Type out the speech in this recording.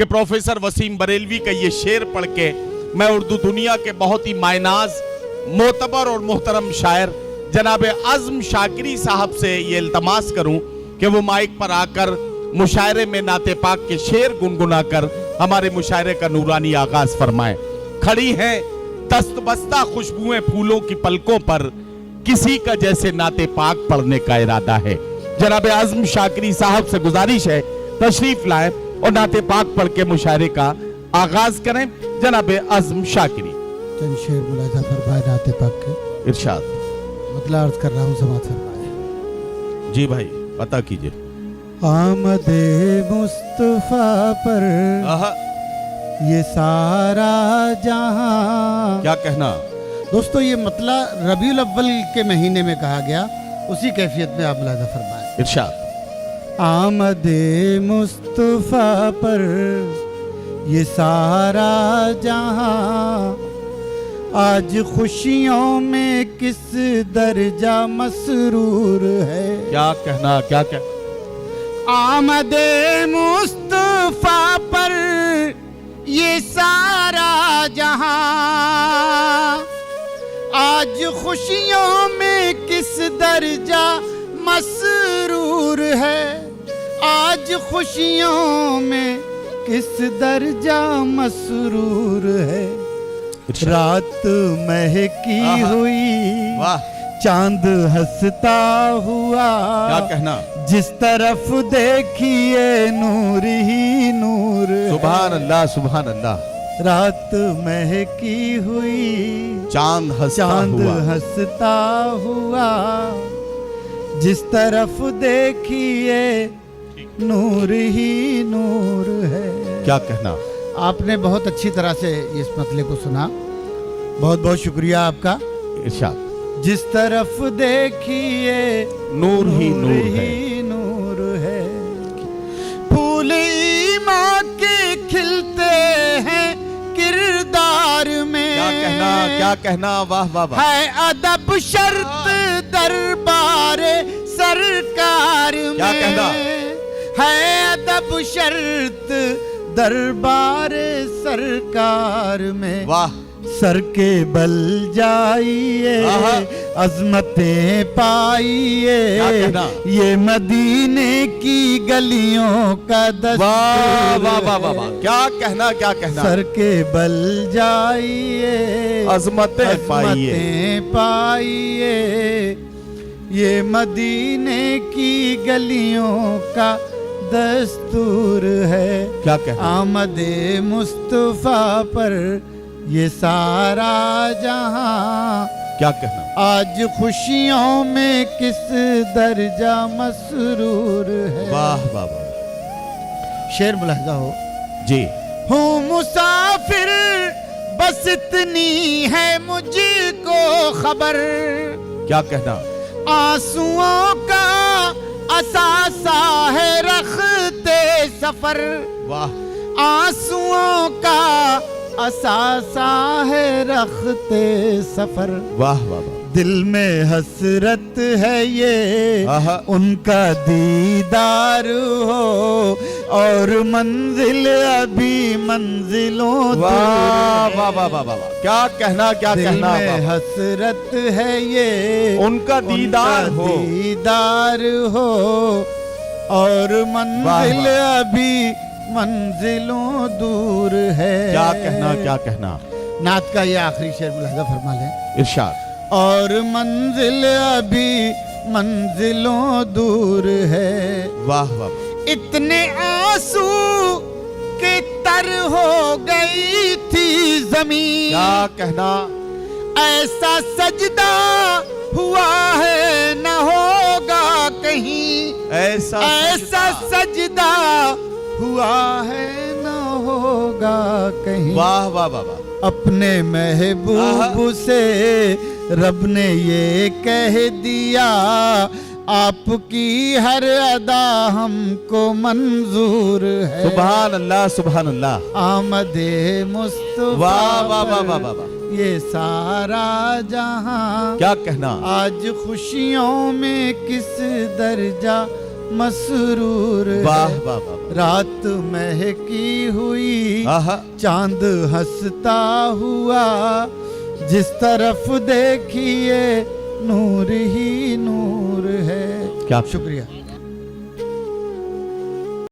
کہ پروفیسر وسیم بریلوی کا یہ شعر پڑھ کے میں اردو دنیا کے بہت ہی مائناز معتبر اور محترم شاعر جناب عزم شاکری صاحب سے یہ التماس کروں کہ وہ مائک پر آ کر مشاعرے میں نعت پاک کے شعر گنگنا کر ہمارے مشاعرے کا نورانی آغاز فرمائیں۔ کھڑی ہیں دست بستہ خوشبوئیں پھولوں کی پلکوں پر، کسی کا جیسے نعت پاک پڑھنے کا ارادہ ہے۔ جناب عزم شاکری صاحب سے گزارش ہے تشریف لائیں اور نعت پاک پڑھ کے مشاعرے کا آغاز کریں۔ جناب عزم شاکری چند شعر ملاحظہ فرمائے نعت پاک کے، ارشاد۔ مطلع عرض کر رہا ہوں، سماعت فرمائے۔ جی بھائی عطا کیجئے۔ آمد مصطفیٰ پر یہ سارا جہاں، کیا کہنا؟ دوستو یہ مطلع ربیع الاول کے مہینے میں کہا گیا، اسی کیفیت میں آپ ملاحظہ فرمائیں۔ ارشاد۔ آمد مصطفیٰ پر یہ سارا جہاں، آج خوشیوں میں کس درجہ مسرور ہے۔ کیا کہنا؟ کیا کہنا؟ آمد مصطفیٰ پر یہ سارا جہاں، آج خوشیوں میں کس درجہ مسرور ہے، آج خوشیوں میں کس درجہ مسرور ہے۔ رات مہکی ہوئی، چاند ہنستا ہوا، کیا کہنا؟ جس طرف دیکھیے نور ہی نور۔ سبحان اللہ سبحان اللہ۔ رات مہکی ہوئی، چاند ہنستا ہوا، جس طرف دیکھیے نور ہی نور ہے۔ کیا کہنا؟ آپ نے بہت اچھی طرح سے اس مطلع کو سنا، بہت بہت شکریہ آپ کا۔ ارشاد۔ جس طرف دیکھیے نور ہی نور ہے، پھول ایمان کے کھلتے ہیں کردار میں۔ کیا کہنا؟ کیا کہنا؟ واہ واہ واہ۔ ہے ادب شرط دربار سرکار میں، کیا کہنا؟ ہے ادب شرط دربار سرکار میں۔ واہ۔ سر کے بل جائیے، عظمتیں پائیے، یہ مدینے کی گلیوں کا دستور ہے۔ واہ واہ واہ واہ۔ کیا کہنا؟ کیا کہنا؟ سر کے بل جائیے، عظمتیں پائیے، یہ مدینے کی گلیوں کا دستور ہے۔ کیا کہنا؟ آمد مصطفیٰ پر یہ سارا جہاں، کیا کہنا؟ آج خوشیوں میں کس درجہ مسرور ہے۔ واہ واہ واہ۔ شعر ملاحظہ ہو۔ جی۔ ہوں مسافر بس اتنی ہے مجھ کو خبر، کیا کہنا؟ آنسوؤں کا اثاثہ ہے رختے سفر۔ واہ۔ آنسوؤں کا اثاثہ ہے رختے سفر۔ واہ واہ واہ۔ دل میں حسرت ہے یہ ان کا دیدار ہو، اور منزل ابھی منزلوں دور ہے۔ واہ واہ واہ واہ۔ کیا کہنا؟ کیا کہنا؟ دل میں حسرت ہے یہ ان کا دیدار ہو، اور منزل ابھی منزلوں دور ہے۔ کیا کہنا؟ کیا کہنا؟ نعت کا یہ آخری شعر ملاحظہ فرما لیں۔ ارشاد۔ اور منزل ابھی منزلوں دور ہے۔ واہ واہ۔ اتنے آنسو کہ تر ہو گئی تھی زمین، کیا کہنا؟ ایسا سجدہ ہوا ہے نہ ہوگا کہیں، ایسا سجدہ ہوا ہے نہ ہوگا کہیں۔ واہ واہ واہ واہ۔ اپنے محبوب سے رب نے یہ کہہ دیا، آپ کی ہر ادا ہم کو منظور ہے۔ سبحان اللہ سبحان اللہ۔ آمد مصطفیٰ واہ واہ واہ واہ واہ۔ یہ سارا جہاں، کیا کہنا؟ آج خوشیوں میں کس درجہ مسرور واہ ہے واہ واہ رات مہکی ہوئی آہا چاند ہنستا ہوا جس طرف دیکھیے نور ہی نور ہے. کیا شکریہ.